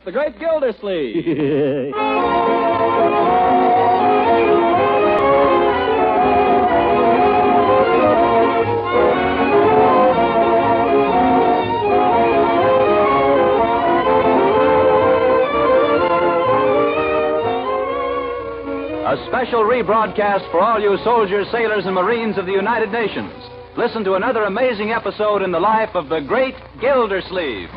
The great Gildersleeve. A special rebroadcast for all you soldiers, sailors, and Marines of the United Nations. Listen to another amazing episode in the life of the great Gildersleeve.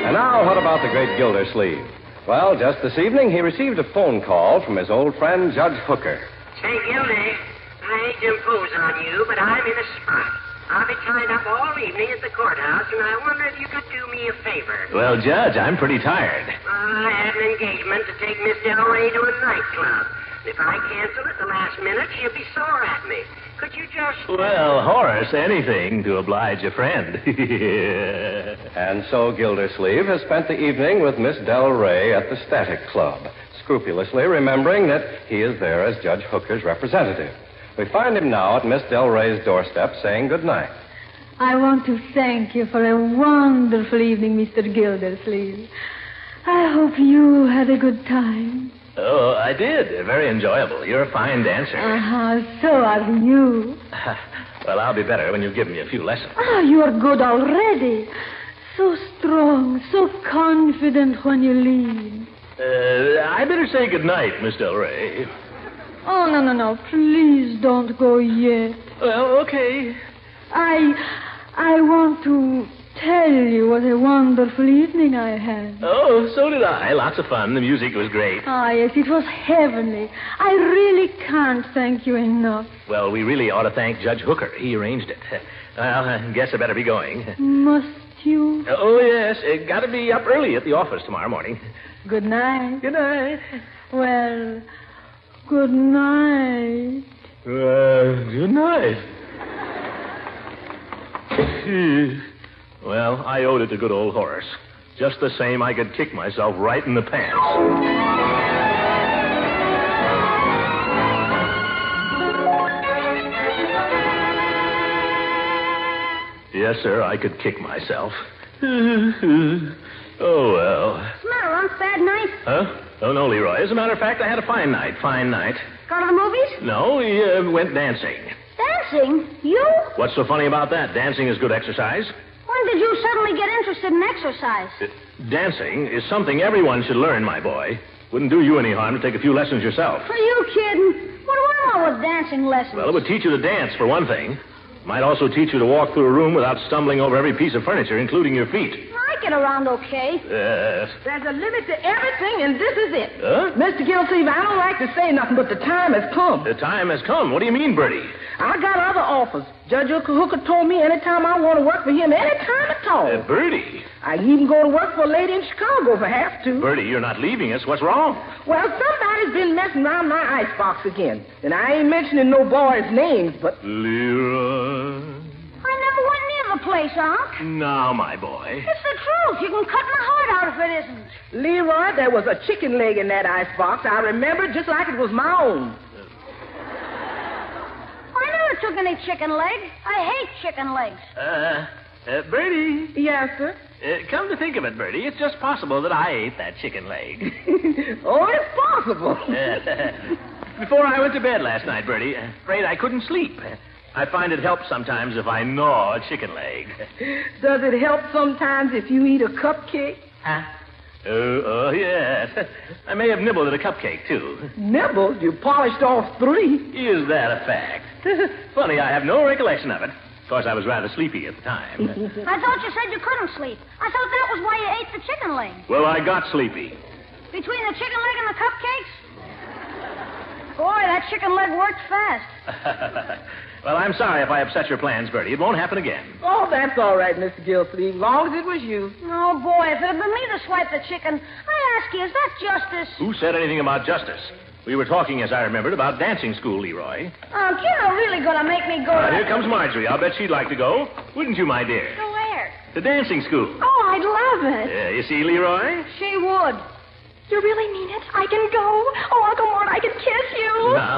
And now, what about the great Gildersleeve? Well, just this evening, he received a phone call from his old friend, Judge Hooker. Say, Gildy, I hate to impose on you, but I'm in a spot. I'll be tied up all evening at the courthouse, and I wonder if you could do me a favor. Well, Judge, I'm pretty tired. I had an engagement to take Miss Del Rey to a nightclub. If I cancel at the last minute, she'll be sore at me. Could you just... Well, Horace, anything to oblige a friend. And so Gildersleeve has spent the evening with Miss Del Rey at the Static Club, scrupulously remembering that he is there as Judge Hooker's representative. We find him now at Miss Del Rey's doorstep saying goodnight. I want to thank you for a wonderful evening, Mr. Gildersleeve. I hope you had a good time. Oh, I did. Very enjoyable. You're a fine dancer. So are you. Well, I'll be better when you give me a few lessons. You are good already. So strong, so confident when you lead. I better say goodnight, Miss Del Rey. Oh, no. Please don't go yet. Well, okay. I want to tell you what a wonderful evening I had. Oh, so did I. Lots of fun. The music was great. Yes, it was heavenly. I really can't thank you enough. Well, we really ought to thank Judge Hooker. He arranged it. Well, I guess I better be going. Must you? Oh, yes. Got to be up early at the office tomorrow morning. Good night. Good night. Well, good night. Good night. Well, I owed it to good old Horace. Just the same, I could kick myself right in the pants. Yes, sir, I could kick myself. Oh, well. What's the matter, Unc? Bad night? Huh? Oh, no, Leroy. As a matter of fact, I had a fine night. Fine night. Go to the movies? No, we went dancing. Dancing? You? What's so funny about that? Dancing is good exercise. When did you suddenly get interested in exercise? Dancing is something everyone should learn, my boy. Wouldn't do you any harm to take a few lessons yourself. Are you kidding? What do I know with dancing lessons? Well, it would teach you to dance, for one thing. Might also teach you to walk through a room without stumbling over every piece of furniture, including your feet. I get around okay. Yes. There's a limit to everything, and this is it. Huh? Mr. Gildersleeve, I don't like to say nothing, but the time has come. The time has come. What do you mean, Bertie? I got other offers. Judge Hooker told me anytime I want to work for him, anytime at all. Bertie? I can even go to work for a lady in Chicago if I have to. Bertie, you're not leaving us. What's wrong? Well, somebody's been messing around my icebox again. And I ain't mentioning no boys' names, but... Leroy. I never went near the place, Unc. Now, my boy. It's the truth. You can cut my heart out if it isn't. Leroy, there was a chicken leg in that icebox. I remember it just like it was my own. I never took any chicken leg. I hate chicken legs. Bertie. Yes, sir? Come to think of it, Bertie, it's just possible that I ate that chicken leg. Oh, it's possible. Before I went to bed last night, Bertie, afraid I couldn't sleep. I find it helps sometimes if I gnaw a chicken leg. Does it help sometimes if you eat a cupcake? Huh? Oh, yes. I may have nibbled at a cupcake, too. Nibbled? You polished off 3. Is that a fact? Funny, I have no recollection of it. Of course, I was rather sleepy at the time. I thought you said you couldn't sleep. I thought that was why you ate the chicken leg. Well, I got sleepy. Between the chicken leg and the cupcakes? Boy, that chicken leg worked fast. Well, I'm sorry if I upset your plans, Bertie. It won't happen again. Oh, that's all right, Mr. Gildersleeve, as long as it was you. Oh, boy, if it had been me to swipe the chicken, I ask you, is that justice? Who said anything about justice? We were talking, as I remembered, about dancing school, Leroy. You're really going to make me go to... Here comes Marjorie. I'll bet she'd like to go. Wouldn't you, my dear? To where? To dancing school. Oh, I'd love it. You see, Leroy? She would. You really mean it? I can go? Oh, Uncle Mort, I can kiss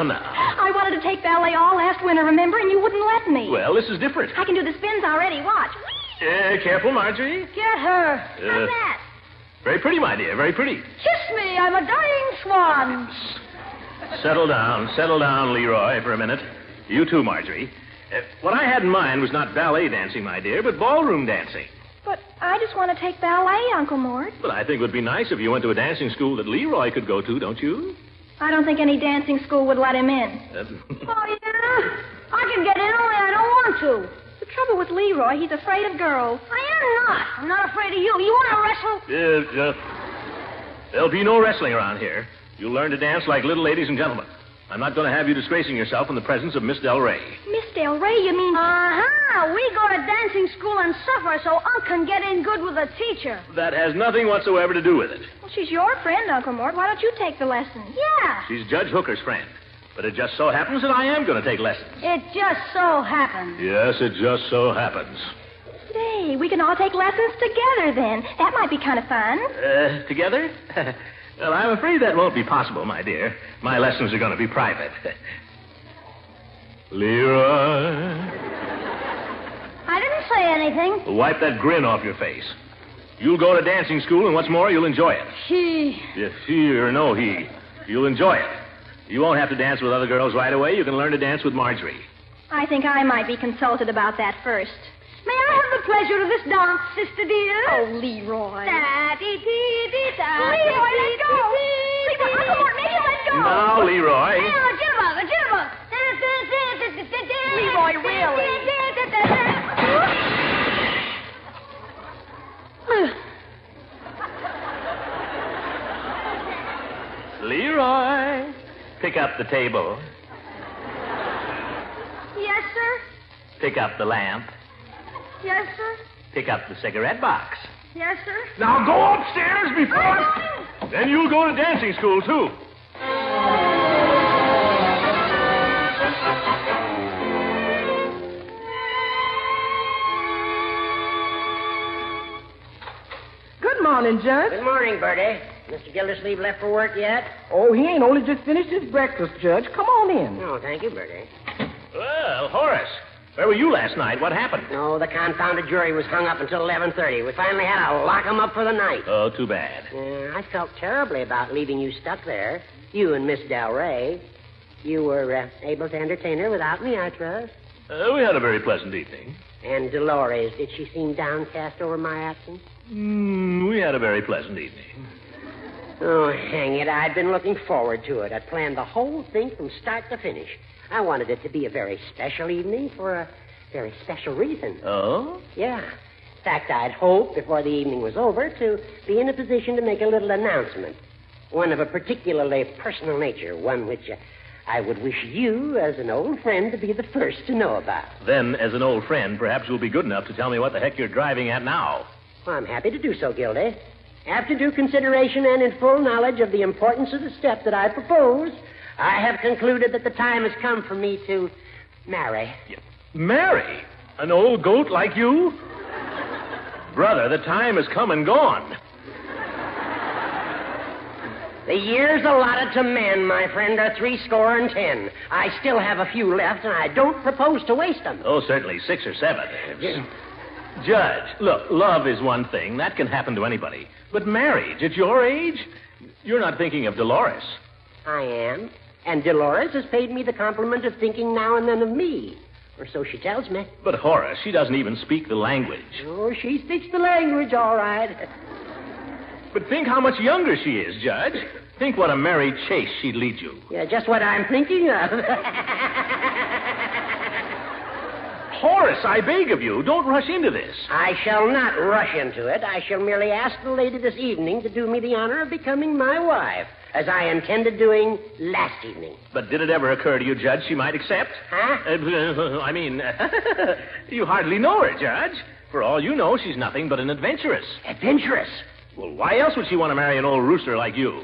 now. I wanted to take ballet all last winter, remember, and you wouldn't let me. Well, this is different. I can do the spins already. Watch. Careful, Marjorie. Get her. How's that? Very pretty, my dear, very pretty. Kiss me. I'm a dying swan. Settle down, Leroy, for a minute. You too, Marjorie. What I had in mind was not ballet dancing, my dear, but ballroom dancing. But I just want to take ballet, Uncle Mort. But I think it would be nice if you went to a dancing school that Leroy could go to, don't you? I don't think any dancing school would let him in. Uh, Oh, yeah? I can get in, only I don't want to. The trouble with Leroy, he's afraid of girls. I am not. I'm not afraid of you. You want to wrestle? There'll be no wrestling around here. You'll learn to dance like little ladies and gentlemen. I'm not going to have you disgracing yourself in the presence of Miss Del Rey. Miss Del Rey, you mean? Uh-huh. We go to dancing school and suffer so Unc can get in good with a teacher. That has nothing whatsoever to do with it. Well, she's your friend, Uncle Mort. Why don't you take the lessons? Yeah. She's Judge Hooker's friend. But it just so happens that I am going to take lessons. It just so happens. Yes, it just so happens. Say, we can all take lessons together then. That might be kind of fun. Together? Well, I'm afraid that won't be possible, my dear. My lessons are going to be private. Leroy. I didn't say anything. Well, wipe that grin off your face. You'll go to dancing school, and what's more, you'll enjoy it. He. If he or no he, you'll enjoy it. You won't have to dance with other girls right away. You can learn to dance with Marjorie. I think I might be consulted about that first. May I have the pleasure of this dance, sister dear? Oh, Leroy. Leroy, let go. Leroy, Uncle Mort, make him let go. Now, Leroy. A jitterbug. Leroy, really? Leroy, pick up the table. Yes, sir. Pick up the lamp. Yes, sir. Pick up the cigarette box. Yes, sir. Now go upstairs before... Then you'll go to dancing school, too. Good morning, Judge. Good morning, Bertie. Mr. Gildersleeve left for work yet? Oh, he ain't only just finished his breakfast, Judge. Come on in. Oh, thank you, Bertie. Well, Horace, where were you last night? What happened? No, the confounded jury was hung up until 11:30. We finally had to lock 'em up for the night. Oh, too bad. I felt terribly about leaving you stuck there. You and Miss Del Rey. You were able to entertain her without me, I trust. We had a very pleasant evening. And Dolores, did she seem downcast over my absence? We had a very pleasant evening. Oh, hang it. I'd been looking forward to it. I'd planned the whole thing from start to finish. I wanted it to be a very special evening for a very special reason. Oh? Yeah. In fact, I'd hoped before the evening was over to be in a position to make a little announcement. One of a particularly personal nature. One which I would wish you, as an old friend, to be the first to know about. Then, as an old friend, perhaps you'll be good enough to tell me what the heck you're driving at now. Well, I'm happy to do so, Gildy. After due consideration and in full knowledge of the importance of the step that I propose, I have concluded that the time has come for me to marry. Marry? An old goat like you? Brother, the time has come and gone. The years allotted to men, my friend, are 70. I still have a few left, and I don't propose to waste them. Oh, certainly 6 or 7. Judge, look, love is one thing. That can happen to anybody. But marriage at your age? You're not thinking of Dolores. I am. And Dolores has paid me the compliment of thinking now and then of me. Or so she tells me. But Horace, she doesn't even speak the language. Oh, she speaks the language, all right. But think how much younger she is, Judge. Think what a merry chase she'd lead you. Yeah, just what I'm thinking of. Horace, I beg of you, don't rush into this. I shall not rush into it. I shall merely ask the lady this evening to do me the honor of becoming my wife, as I intended doing last evening. But did it ever occur to you, Judge, she might accept? Huh? You hardly know her, Judge. For all you know, she's nothing but an adventuress. Adventurous? Well, why else would she want to marry an old rooster like you?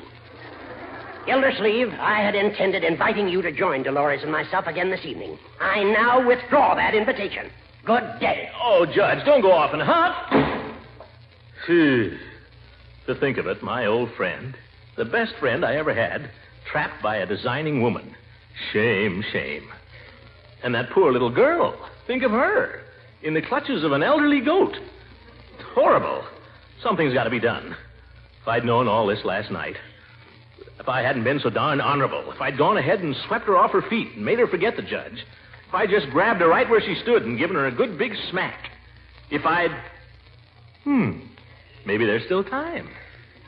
Gildersleeve, I had intended inviting you to join Dolores and myself again this evening. I now withdraw that invitation. Good day. Oh, Judge, don't go off and huff. Phew. To think of it, my old friend, the best friend I ever had, trapped by a designing woman. Shame, shame. And that poor little girl. Think of her. In the clutches of an elderly goat. Horrible. Something's got to be done. If I'd known all this last night. If I hadn't been so darn honorable. If I'd gone ahead and swept her off her feet and made her forget the judge. If I just grabbed her right where she stood and given her a good big smack. If I'd... Maybe there's still time.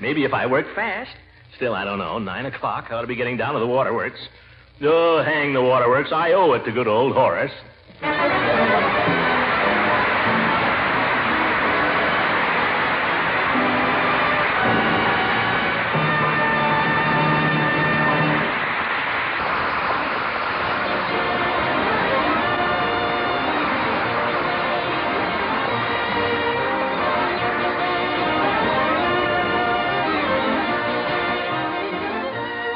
Maybe if I work fast. Still, I don't know. 9 o'clock. I ought to be getting down to the waterworks. Oh, hang the waterworks. I owe it to good old Horace.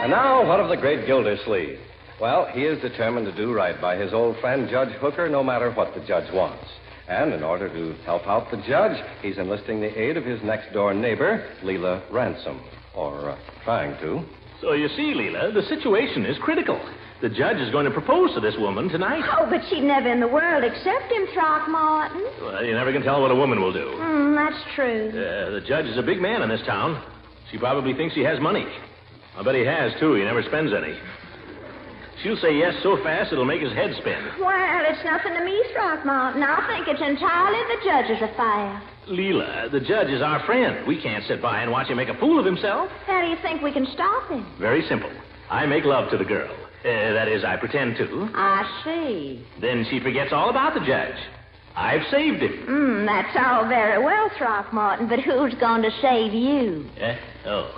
And now, what of the great Gildersleeve? Well, he is determined to do right by his old friend Judge Hooker, no matter what the judge wants. And in order to help out the judge, he's enlisting the aid of his next-door neighbor, Leela Ransom. Or trying to. So you see, Leela, the situation is critical. The judge is going to propose to this woman tonight. Oh, but she'd never in the world accept him, Throckmorton. Well, you never can tell what a woman will do. That's true. The judge is a big man in this town. She probably thinks he has money. I bet he has, too. He never spends any. She'll say yes so fast it'll make his head spin. Well, it's nothing to me, Throckmorton. I think it's entirely the judge's affair. Leela, the judge is our friend. We can't sit by and watch him make a fool of himself. How do you think we can stop him? Very simple. I make love to the girl. That is, I pretend to. I see. Then she forgets all about the judge. I've saved him. That's all very well, Throckmorton, but who's going to save you? Oh,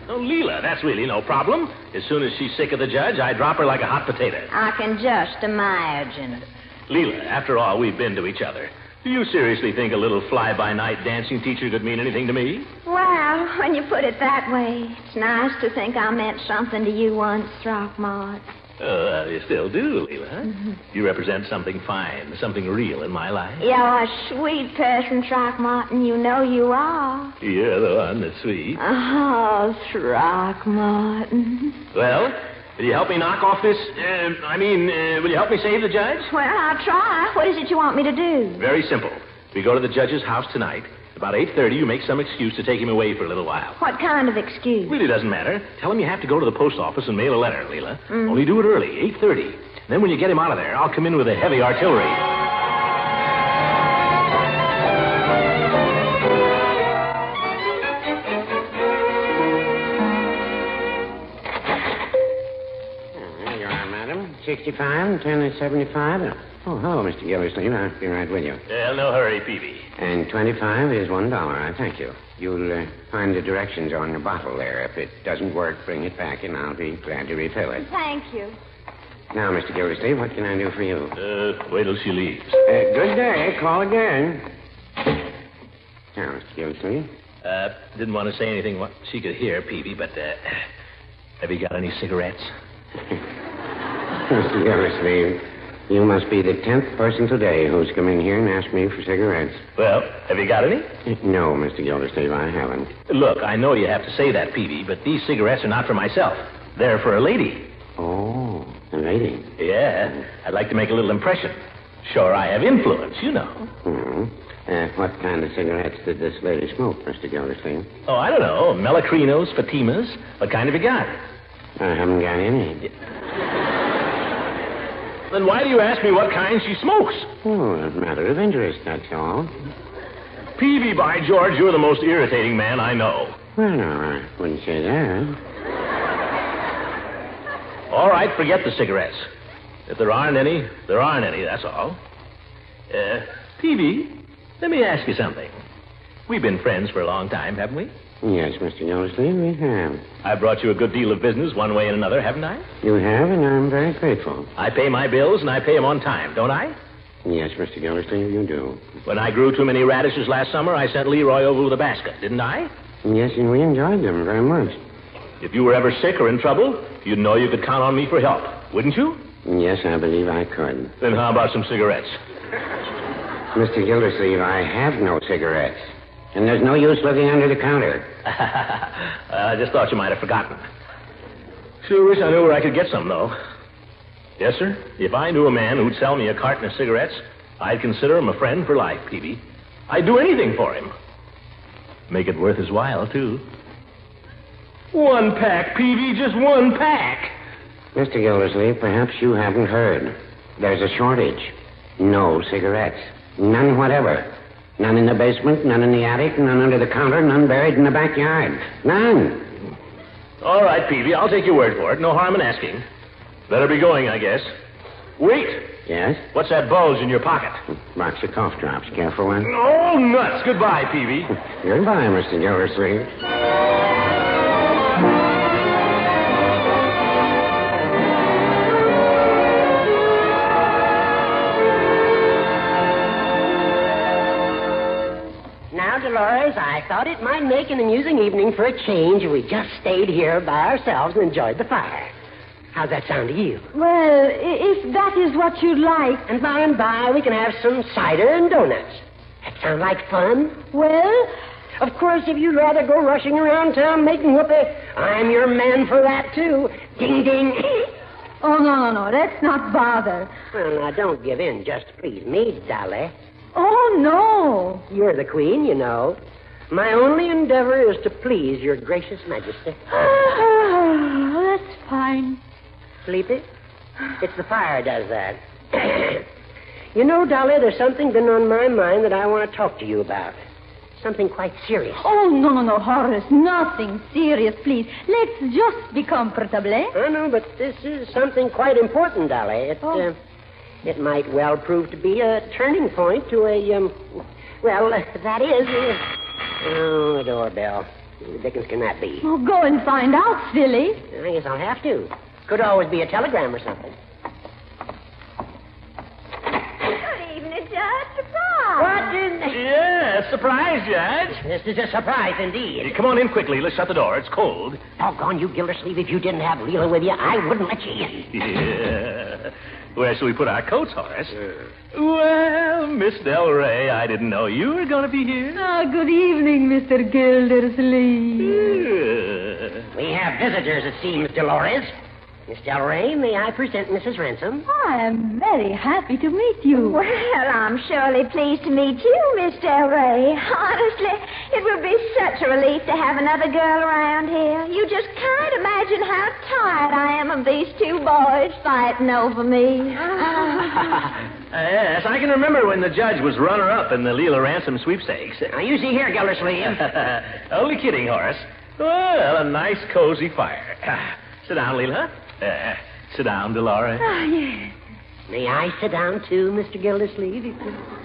Leela, that's really no problem. As soon as she's sick of the judge, I drop her like a hot potato. I can just imagine. Leela, after all we've been to each other, do you seriously think a little fly-by-night dancing teacher could mean anything to me? Well, when you put it that way, it's nice to think I meant something to you once, Throckmorton. You still do, Leela. Mm-hmm. You represent something fine, something real in my life. You're a sweet person, Throckmorton. You know you are. You're the one that's sweet. Oh, Throckmorton. Well, will you help me knock off this... will you help me save the judge? Well, I'll try. What is it you want me to do? Very simple. We go to the judge's house tonight. About 8:30, you make some excuse to take him away for a little while. What kind of excuse? Really doesn't matter. Tell him you have to go to the post office and mail a letter, Leela. Only do it early, 8:30. Then when you get him out of there, I'll come in with a heavy artillery. There you are, madam. 65 and 10 is 75. Oh, hello, Mr. Gildersleeve. I'll be right with you. No hurry, Peavy. And 25 is $1. I thank you. You'll find the directions on the bottle there. If it doesn't work, bring it back, and I'll be glad to refill it. Thank you. Now, Mr. Gildersleeve, what can I do for you? Wait till she leaves. Good day. Call again. Now, Mr. Gildersleeve. Didn't want to say anything what she could hear, Peavy, but have you got any cigarettes? Mr. Gildersleeve, you must be the 10th person today who's come in here and asked me for cigarettes. Well, have you got any? No, Mr. Gildersleeve, I haven't. Look, I know you have to say that, Peavy, but these cigarettes are not for myself. They're for a lady. Oh, a lady? Yeah, I'd like to make a little impression. Sure, I have influence, you know. What kind of cigarettes did this lady smoke, Mr. Gildersleeve? Oh, I don't know. Melacrinos, Fatimas. What kind have you got? I haven't got any. Then why do you ask me what kind she smokes? Oh, a matter of interest, that's all. Peavy, by George, you're the most irritating man I know. Well, no, I wouldn't say that. All right, forget the cigarettes. If there aren't any, there aren't any, that's all. Peavy, let me ask you something. We've been friends for a long time, haven't we? Yes, Mr. Gildersleeve, we have. I've brought you a good deal of business one way and another, haven't I? You have, and I'm very grateful. I pay my bills, and I pay them on time, don't I? Yes, Mr. Gildersleeve, you do. When I grew too many radishes last summer, I sent Leroy over with a basket, didn't I? Yes, and we enjoyed them very much. If you were ever sick or in trouble, you'd know you could count on me for help, wouldn't you? Yes, I believe I could. Then how about some cigarettes? Mr. Gildersleeve, I have no cigarettes. And there's no use looking under the counter. I just thought you might have forgotten. Sure wish I knew where I could get some, though. Yes, sir. If I knew a man who'd sell me a carton of cigarettes, I'd consider him a friend for life, Peavy. I'd do anything for him. Make it worth his while, too. 1 pack, Peavy, just 1 pack. Mr. Gildersleeve, perhaps you haven't heard. There's a shortage. No cigarettes. None whatever. None in the basement, none in the attic, none under the counter, none buried in the backyard. None. All right, Peavy, I'll take your word for it. No harm in asking. Better be going, I guess. Wait. Yes? What's that bulge in your pocket? Box of cough drops. Care for one? Oh, nuts. Goodbye, Peavy. Goodbye, Mr. Gildersleeve. Now, Dolores, I thought it might make an amusing evening for a change if we just stayed here by ourselves and enjoyed the fire. How's that sound to you? Well, if that is what you'd like. And by we can have some cider and donuts. That sound like fun? Well, Of course, if you'd rather go rushing around town making whoopee, I'm your man for that, too. Ding, ding. oh, no. Let's not bother. Well, now, don't give in just to please me, Dolly. Oh, no. You're the queen, you know. My only endeavor is to please your gracious majesty. That's fine. Sleepy? It's the fire does that. You know, Dolly, there's something been on my mind that I want to talk to you about. Something quite serious. Oh, no, Horace. Nothing serious, please. Let's just be comfortable, eh? I know, but this is something quite important, Dolly. It might well prove to be a turning point to that is... Oh, the doorbell. Who the dickens can that be? Oh, go and find out, silly. I guess I'll have to. Could always be a telegram or something. Good evening, Judge. Surprise. What in the... Yeah, surprise, Judge. This is a surprise indeed. Hey, come on in quickly. Let's shut the door. It's cold. Doggone you, Gildersleeve. If you didn't have Leela with you, I wouldn't let you in. Yeah. Where shall we put our coats, Horace? Well, Miss Del Rey, I didn't know you were going to be here. Good evening, Mr. Gildersleeve. We have visitors, it seems, Dolores. Miss Del Rey, may I present Mrs. Ransom? I am very happy to meet you. Well, I'm surely pleased to meet you, Miss Del Rey. Honestly, it would be such a relief to have another girl around here. You just can't imagine how tired I am of these two boys fighting over me. Yes, I can remember when the judge was runner-up in the Leela Ransom sweepstakes. Now, you see here, Gildersleeve. Only kidding, Horace. Well, a nice, cozy fire. Sit down, Leela. Sit down, Dolores. Yes. May I sit down, too, Mr. Gildersleeve?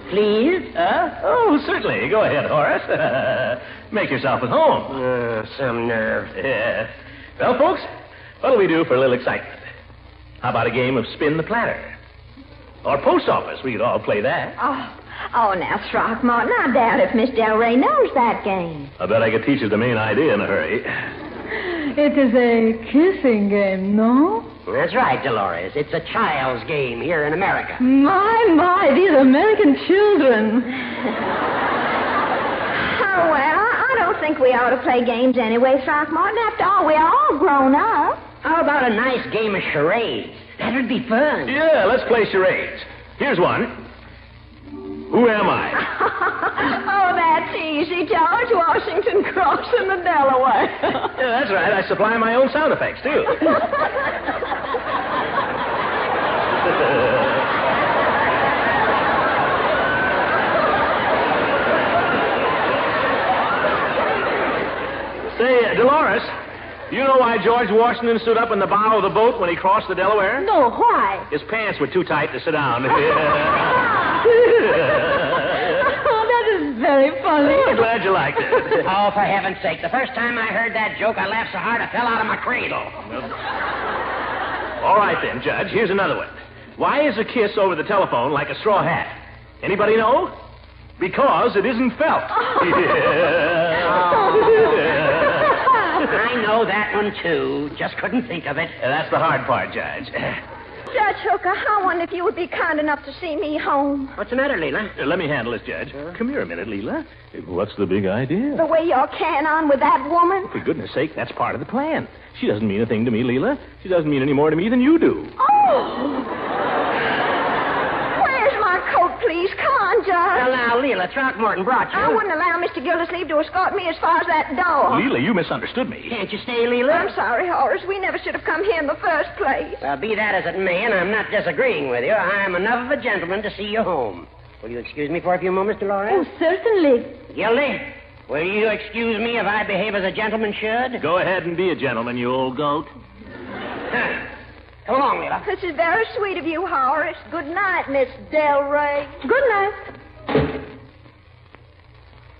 Please? Oh, certainly. Go ahead, Horace. Make yourself at home. Some nerve. Yeah. Well, folks, what'll we do for a little excitement? How about a game of spin the platter? Or post office. We could all play that. Oh, now, Throckmorton, I doubt if Miss Del Rey knows that game. I bet I could teach her the main idea in a hurry. It is a kissing game, no? That's right, Dolores. It's a child's game here in America. My, these American children. Oh, well, I don't think we ought to play games anyway, Throckmorton. After all, we're all grown up. How about a nice game of charades? That would be fun. Yeah, let's play charades. Here's one. Who am I? Oh, that's easy, George Washington crossing the Delaware. Yeah, that's right. I supply my own sound effects, too. Say, Dolores, you know why George Washington stood up in the bow of the boat when he crossed the Delaware? No, why? His pants were too tight to sit down. That is very funny. I'm glad you liked it. Oh, for heaven's sake. The first time I heard that joke, I laughed so hard I fell out of my cradle. All right, then, Judge. Here's another one. Why is a kiss over the telephone like a straw hat? Anybody know? Because it isn't felt. I know that one, too. Just couldn't think of it. That's the hard part, Judge. Judge Hooker, I wonder if you would be kind enough to see me home. What's the matter, Leela? Let me handle this, Judge. Come here a minute, Leela. What's the big idea? The way you're carrying on with that woman. For goodness sake, that's part of the plan. She doesn't mean a thing to me, Leela. She doesn't mean any more to me than you do. Oh, Where's my coat, please? Come on, Judge. Well, now, Leela, Throckmorton brought you. I wouldn't allow Mr. Gildersleeve to escort me as far as that door. Leela, you misunderstood me. Can't you stay, Leela? I'm sorry, Horace. We never should have come here in the first place. Well, be that as it may, and I'm not disagreeing with you, I'm enough of a gentleman to see you home. Will you excuse me for a few moments, Dolores? Oh, certainly. Gildy, will you excuse me if I behave as a gentleman should? Go ahead and be a gentleman, you old goat. Come along, Leela. This is very sweet of you, Horace. Good night, Miss Del Rey. Good night.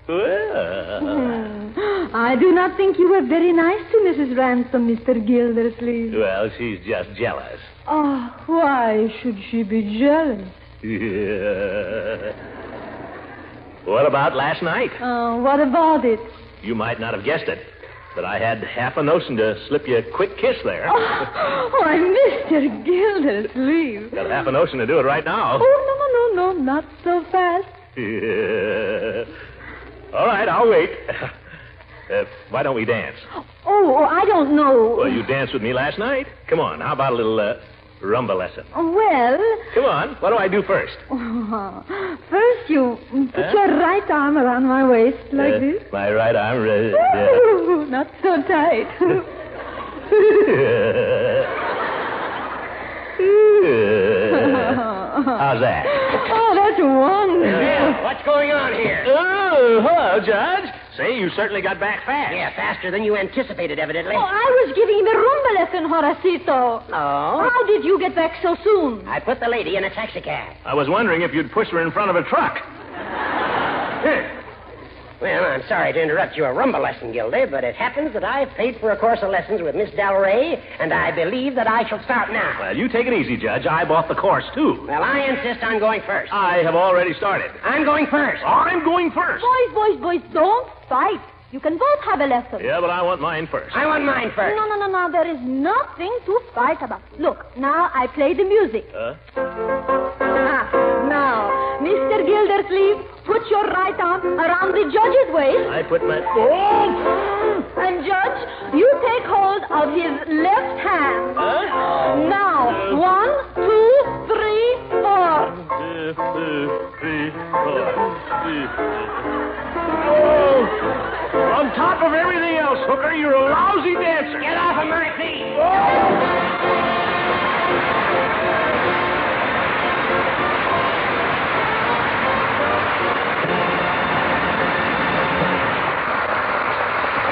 Well, I do not think you were very nice to Mrs. Ransom, Mr. Gildersleeve. well, she's just jealous. Oh, why should she be jealous? What about last night? What about it? You might not have guessed it, but I had half a notion to slip you a quick kiss there. Why, Mr. Gildersleeve. Got half a notion to do it right now. Oh, no, not so fast. All right, I'll wait. Why don't we dance? Oh, I don't know. Well, you danced with me last night. Come on, how about a little rumba lesson? Well... Come on, what do I do first? First, you put your right arm around my waist like this. My right arm... Ooh, not so tight. How's that? Oh, that's wonderful. Yeah, what's going on here? Oh, hello, Judge. Say, you certainly got back fast. Yeah, faster than you anticipated, evidently. Oh, I was giving him a rumba lesson, Horacito. Oh? How did you get back so soon? I put the lady in a taxicab. I was wondering if you'd push her in front of a truck. Well, I'm sorry to interrupt your rumba lesson, Gildy, but it happens that I've paid for a course of lessons with Miss Del Rey, and I believe that I shall start now. Well, you take it easy, Judge. I bought the course, too. Well, I insist on going first. I have already started. I'm going first. I'm going first. Boys, don't fight. You can both have a lesson. Yeah, but I want mine first. I want mine first. No. There is nothing to fight about. Look, now I play the music. Now, Mr. Gildersleeve, put your right arm around the judge's waist. I put my... And, Judge, you take hold of his left hand. Now, 1, 2, 3, 4. 1, 2, 3, 4. On top of everything else, Hooker, you're a lousy dancer. Get off of my feet.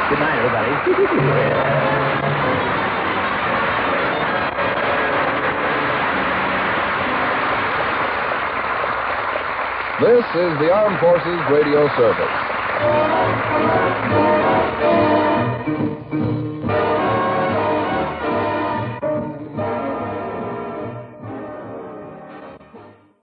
Good night, everybody. This is the Armed Forces Radio Service.